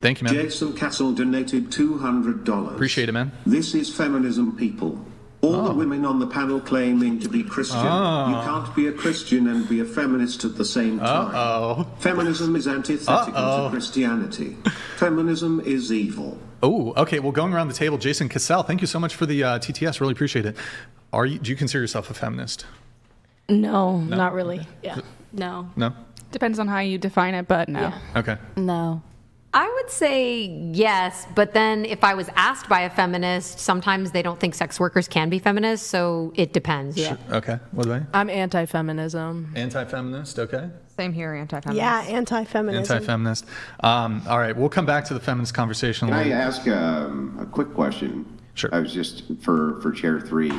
Thank you, man. Jason Castle donated $200. Appreciate it, man. This is feminism, people. All the women on the panel claiming to be Christian. You can't be a Christian and be a feminist at the same time. Feminism is antithetical to Christianity. Feminism is evil. Oh, okay. Well, going around the table, Jason Cassell, thank you so much for the TTS. Really appreciate it. Do you consider yourself a feminist? No, not really. Okay. Yeah. No. Depends on how you define it, but no. Yeah. Okay. No. I would say yes, but then if I was asked by a feminist, sometimes they don't think sex workers can be feminists, so it depends. Yeah. Sure. Okay. What about you? I'm anti-feminism. Anti-feminist. Okay. Same here, anti-feminist. Yeah, anti-feminism. Anti-feminist. All right. We'll come back to the feminist conversation. Can I ask a quick question? Sure. I was just for Chair 3.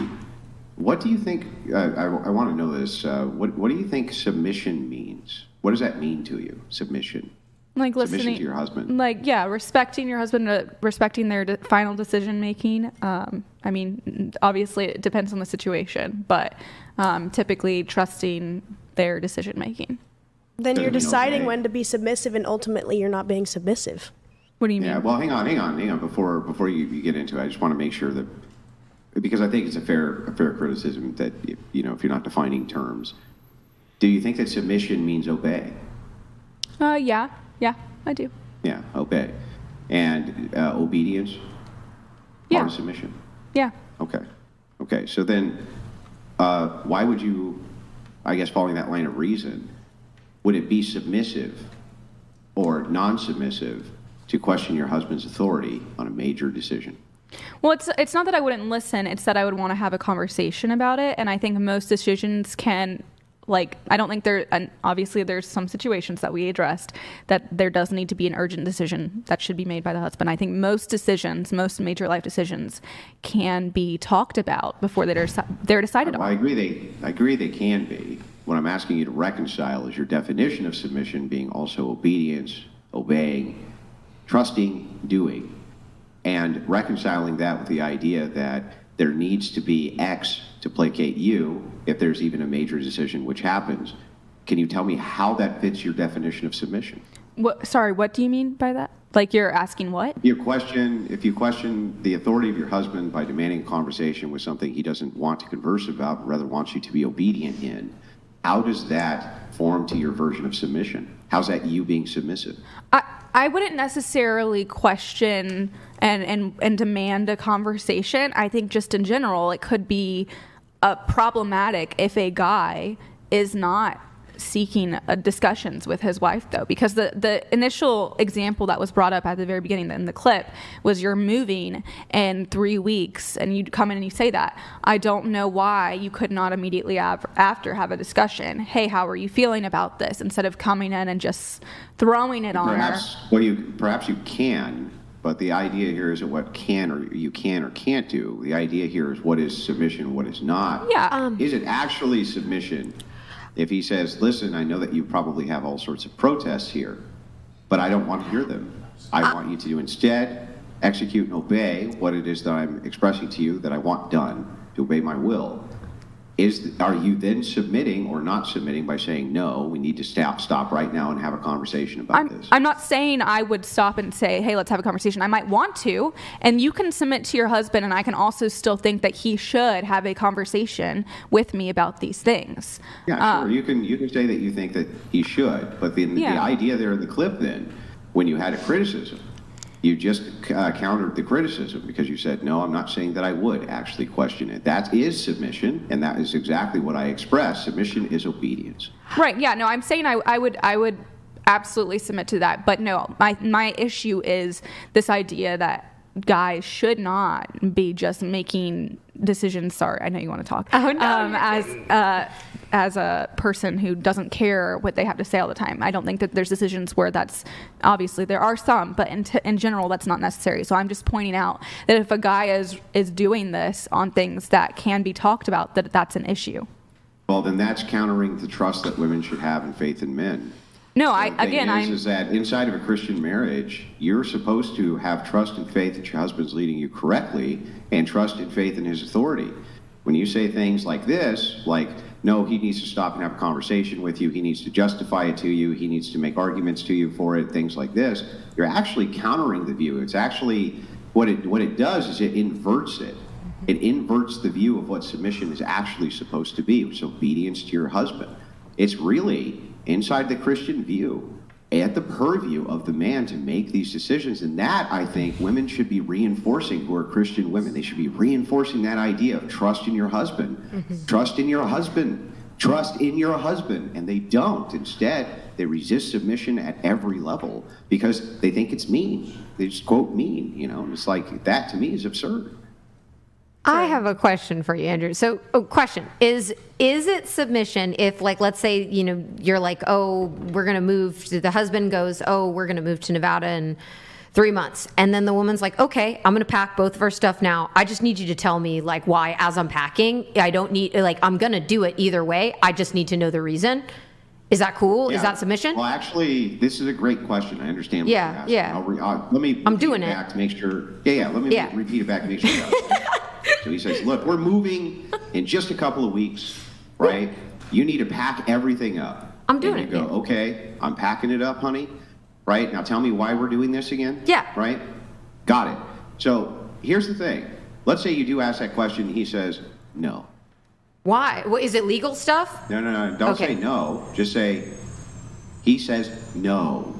What do you think? I want to know this. What do you think submission means? What does that mean to you? Submission. Like listening Submission to your husband. Like, yeah, respecting your husband, respecting their final decision making. I mean, obviously it depends on the situation, but typically trusting their decision making. Then you're deciding when to be submissive, and ultimately you're not being submissive. What do you mean? Yeah. Well, hang on. Before you get into it, I just want to make sure that, because I think it's a fair criticism that if you're not defining terms, do you think that submission means obey? Yeah, I do. Yeah, obey. And obedience? Yeah. Part of submission? Yeah. Okay, so then why would you, I guess following that line of reason, would it be submissive or non-submissive to question your husband's authority on a major decision? Well, it's not that I wouldn't listen, it's that I would want to have a conversation about it, and I think most decisions can... I don't think and obviously there's some situations that we addressed that there does need to be an urgent decision that should be made by the husband. I think most major life decisions can be talked about before they're decided on. I agree they can be. What I'm asking you to reconcile is your definition of submission being also obedience, obeying, trusting, doing, and reconciling that with the idea that there needs to be X to placate you if there's even a major decision which happens. Can you tell me how that fits your definition of submission? Sorry, what do you mean by that? Like, you're asking what? If you question the authority of your husband by demanding a conversation with something he doesn't want to converse about, but rather wants you to be obedient in, how does that form to your version of submission? How's that you being submissive? I wouldn't necessarily question and demand a conversation. I think just in general, it could be problematic if a guy is not seeking discussions with his wife, though, because the initial example that was brought up at the very beginning in the clip was you're moving in 3 weeks and you come in and you say that. I don't know why you could not immediately after have a discussion. Hey, how are you feeling about this? Instead of coming in and just throwing it on her. Perhaps you can, but the idea here isn't what you can or can't do. The idea here is what is submission, what is not. Yeah. Is it actually submission if he says, listen, I know that you probably have all sorts of protests here, but I don't want to hear them. I want you to instead execute and obey what it is that I'm expressing to you that I want done, to obey my will. Are you then submitting or not submitting by saying, no, we need to stop right now and have a conversation about this? I'm not saying I would stop and say, hey, let's have a conversation. I might want to, and you can submit to your husband, and I can also still think that he should have a conversation with me about these things. Yeah, sure. You can say that you think that he should, but the idea there in the clip then, when you had a criticism, you just countered the criticism because you said, no, I'm not saying that I would actually question it. That is submission, and that is exactly what I expressed. Submission is obedience. Right, yeah, no, I'm saying I would absolutely submit to that. But no, my issue is this idea that guys should not be just making decisions. Sorry, I know you want to talk. Oh, no, as a person who doesn't care what they have to say all the time. I don't think that there's decisions where that's, obviously there are some, but in general that's not necessary. So I'm just pointing out that if a guy is doing this on things that can be talked about, that's an issue. Well, then that's countering the trust that women should have in faith in men. No, is that inside of a Christian marriage, you're supposed to have trust and faith that your husband's leading you correctly and trust and faith in his authority. When you say things like this, like, no, he needs to stop and have a conversation with you. He needs to justify it to you. He needs to make arguments to you for it, things like this. You're actually countering the view. It's actually, what it does is it inverts it. It inverts the view of what submission is actually supposed to be. It's obedience to your husband. It's really, inside the Christian view, at the purview of the man to make these decisions. And that, I think, women should be reinforcing, who are Christian women. They should be reinforcing that idea of trust in your husband. Trust in your husband. Trust in your husband. And they don't. Instead, they resist submission at every level because they think it's mean. They just quote mean, And it's like, that to me is absurd. I have a question for you, Andrew. So, question. Is it submission if, like, let's say, you're like, oh, we're going to move, the husband goes, oh, we're going to move to Nevada in 3 months. And then the woman's like, okay, I'm going to pack both of our stuff now. I just need you to tell me, like, why as I'm packing. I don't need, like, I'm going to do it either way. I just need to know the reason. Is that cool? Yeah. Is that submission? Well, actually, this is a great question. I understand what you're asking. Yeah. Let me I'm doing it it. back to make sure. Let me repeat it back to make sure. So he says, look, we're moving in just a couple of weeks, right? You need to pack everything up. I'm doing it. You go, okay, I'm packing it up, honey. Right? Now tell me why we're doing this again. Yeah. Right? Got it. So here's the thing. Let's say you do ask that question. He says, no. Why? Well, is it legal stuff? No. Don't say no. Just say, he says no.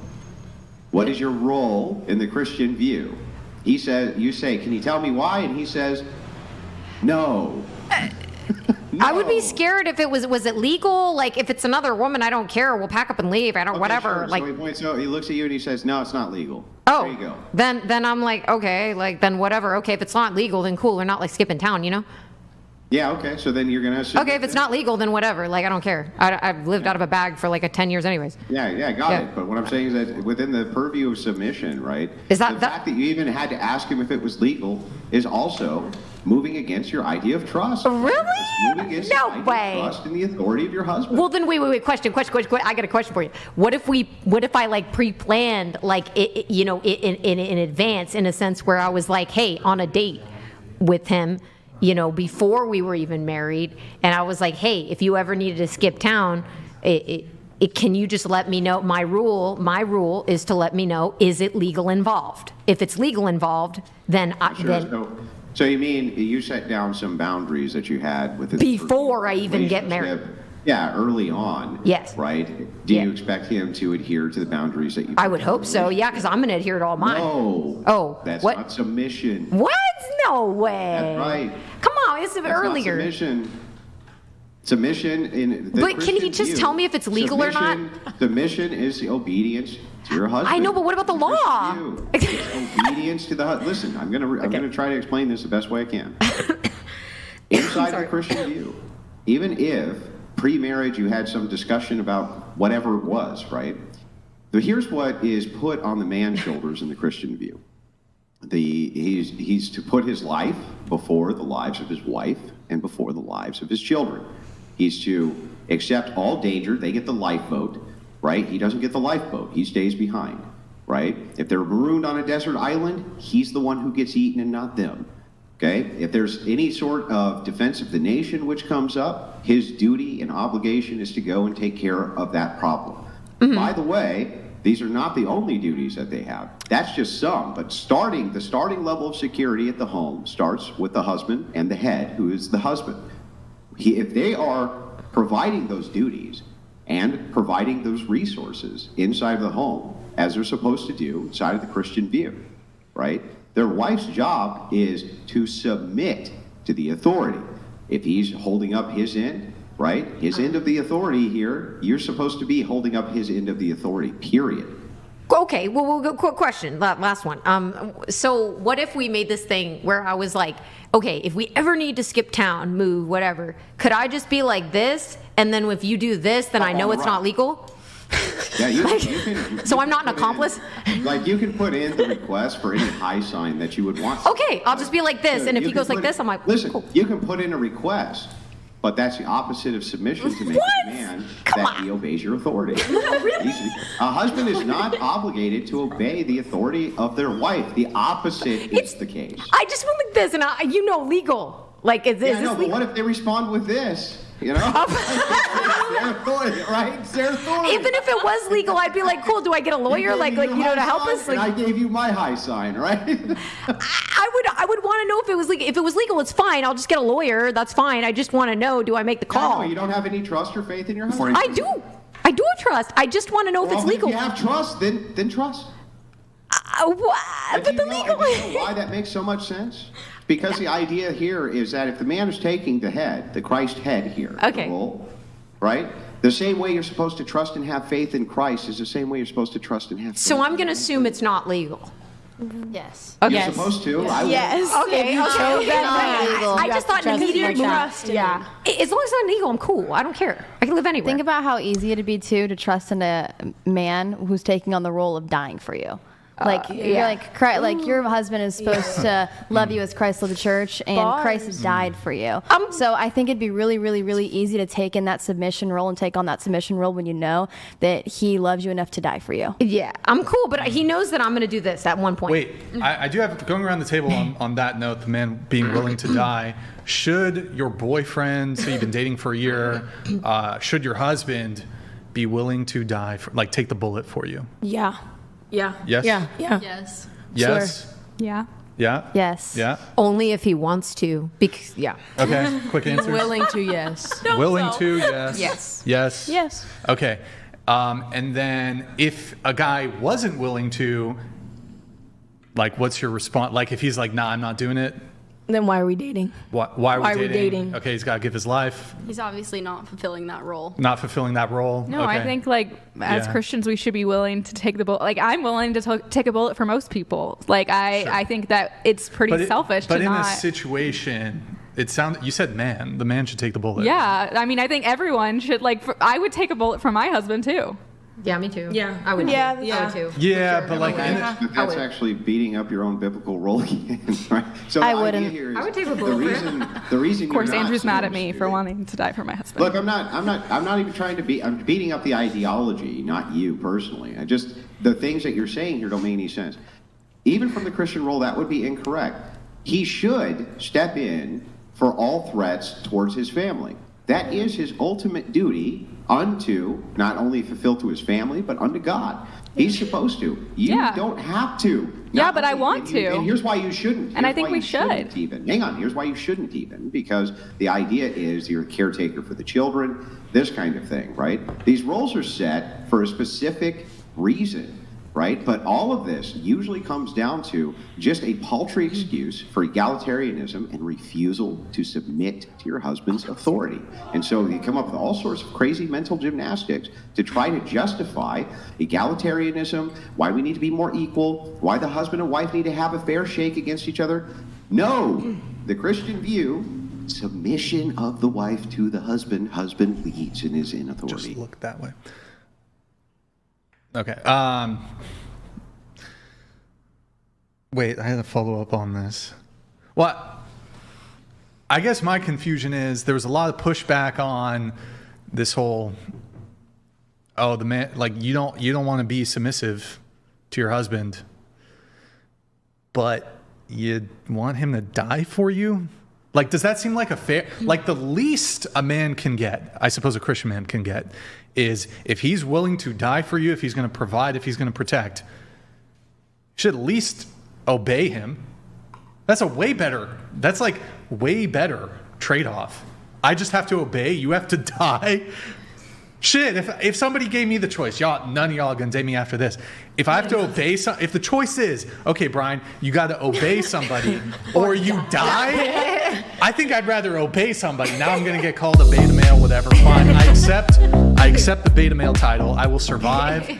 What is your role in the Christian view? He says, you say, can you tell me why? And he says, no. No. I would be scared if it was it legal? Like, if it's another woman, I don't care. We'll pack up and leave. I don't, whatever. Sure. So he looks at you and he says, no, it's not legal. Oh, there you go. Then I'm like, okay, like, then whatever. Okay, if it's not legal, then cool. We're not like skipping town, Yeah, okay. So then you're going to... Okay, if it's not legal, then whatever. Like, I don't care. I've lived out of a bag for like 10 years anyways. Yeah, got it. But what I'm saying is that within the purview of submission, right? Is that the fact that you even had to ask him if it was legal is also moving against your idea of trust. Really? It's moving against No the idea way. of trust and the authority of your husband. Well, then wait. Question. I got a question for you. What if I like pre-planned, like, in advance, in a sense where I was like, hey, on a date with him, before we were even married, and I was like, hey, if you ever needed to skip town, can you just let me know? My rule is to let me know, is it legal involved? If it's legal involved, then So you mean you set down some boundaries that you had with before I even get married? Yeah, early on. Yes. Right? Do you expect him to adhere to the boundaries that you... I would hope so, yeah, because I'm going to adhere to all mine. No. Oh. That's what? not submission. What? No way. That's right. Come on, it's earlier. Not submission. Submission in the But Christian can he just view, tell me if it's legal or not? Submission is the obedience to your husband. I know, but what about the law? It's obedience to the husband. Listen, I'm gonna try to explain this the best way I can. Inside the Christian view, even if pre-marriage you had some discussion about whatever it was, right? But here's what is put on the man's shoulders in the Christian view. He's to put his life before the lives of his wife and before the lives of his children. He's to accept all danger. They get the lifeboat, right? He doesn't get the lifeboat. He stays behind, right? If they're marooned on a desert island, he's the one who gets eaten and not them, okay? If there's any sort of defense of the nation which comes up, his duty and obligation is to go and take care of that problem. Mm-hmm. By the way, these are not the only duties that they have. That's just some, but the starting level of security at the home starts with the husband and the head, who is the husband. If they are providing those duties and providing those resources inside of the home, as they're supposed to do inside of the Christian view, right? Their wife's job is to submit to the authority. If he's holding up his end, right? His end of the authority here, you're supposed to be holding up his end of the authority, period. Okay, well, we'll go, quick question, last one. So what if we made this thing where I was like, okay, if we ever need to skip town, move, whatever, could I just be like this, and then if you do this, then I know it's not legal? Yeah, you can. So I'm not an accomplice? You can put in the request for any high sign that you would want. Okay, I'll just be like this, and if he goes like this, I'm like, listen, cool. You can put in a request. But that's the opposite of submission, to make a demand that he obeys your authority. A husband is not obligated to obey the authority of their wife. The opposite is the case. I just went like this, and legal. Like, is this but legal? what if they respond with this? You know? Their authority, right? It's their authority. Even if it was legal, I'd be like, cool, do I get a lawyer? Like to help us? And I gave you my high sign, right? I would want to know if it was legal. If it was legal, it's fine. I'll just get a lawyer. That's fine. I just want to know, do I make the call? No, you don't have any trust or faith in your husband? I do. I do trust. I just want to know if it's legal. If you have trust, then trust. But the legal way. You know why that makes so much sense? Because the idea here is that if the man is taking the head, the Christ head here, the role, right? The same way you're supposed to trust and have faith in Christ is the same way you're supposed to trust and have faith. So I'm going to assume it's not legal. Yes. Okay. You're supposed to. Yes. Okay. I just thought an immediate trust. Yeah. As long as it's not illegal, I'm cool. I don't care. I can live anywhere. Think about how easy it'd be to trust in a man who's taking on the role of dying for you. Like you're like your husband is supposed to love you as Christ loved the church, and Christ has died for you. So I think it'd be really, really, really easy to take in that submission role and take on that submission role when you know that he loves you enough to die for you. Yeah, I'm cool, but he knows that I'm going to do this at one point. Wait, I do have, going around the table on that note, the man being willing to die. Should your boyfriend, so you've been dating for a year, should your husband be willing to die, like take the bullet for you? Yeah. Yes? Yeah. Yes? Yeah. Yeah? Yes. Yeah? Only if he wants to. Because Okay, quick answer. Willing to, yes. Willing to, yes. Yes. Yes? Yes. Okay. And then if a guy wasn't willing to, like, what's your response? Like, if he's like, nah, I'm not doing it. Then why are we dating? Why are we dating? Okay, he's got to give his life. He's obviously not fulfilling that role. Not fulfilling that role. No, okay. I think as Christians we should be willing to take the bullet. Like I'm willing to take a bullet for most people. Like I think that it's pretty selfish to not. But in this situation, you said man. The man should take the bullet. Yeah, I mean I think everyone should I would take a bullet for my husband too. Yeah, me too. Yeah. I would. Yeah. I would too. Yeah, Sure. but like But that's actually beating up your own biblical role again, right? So I the wouldn't. idea here is I would take a bullet the reason Of course, you're not Andrew's mad at me supposed for to- wanting to die for my husband. Look, I'm not even trying to be. I'm beating up the ideology, not you personally. The things that you're saying here don't make any sense. Even from the Christian role, that would be incorrect. He should step in for all threats towards his family. That is his ultimate duty unto not only fulfill to his family, but unto God. He's supposed to. You don't have to. Yeah, but I want to. And here's why you shouldn't. And I think we should. Hang on. Here's why you shouldn't even. Because the idea is you're a caretaker for the children, this kind of thing, right? These roles are set for a specific reason. Right? But all of this usually comes down to just a paltry excuse for egalitarianism and refusal to submit to your husband's authority. And so you come up with all sorts of crazy mental gymnastics to try to justify egalitarianism, why we need to be more equal, why the husband and wife need to have a fair shake against each other. No! The Christian view, submission of the wife to the husband leads and is in authority. Just look that way. Okay. Wait, I had to follow up on this. Well, I guess my confusion is there was a lot of pushback on this whole, the man, like you don't want to be submissive to your husband, but you want him to die for you? Like, does that seem like a fair, like the least a man can get, I suppose a Christian man can get, is if he's willing to die for you, if he's going to provide, if he's going to protect, you should at least obey him. That's way better trade-off. I just have to obey, you have to die. Shit, if somebody gave me the choice, none of y'all are going to date me after this. If I have to obey if the choice is, okay, Brian, you got to obey somebody or you die, I think I'd rather obey somebody. Now I'm going to get called a beta male, whatever. Fine, I accept the beta male title. I will survive.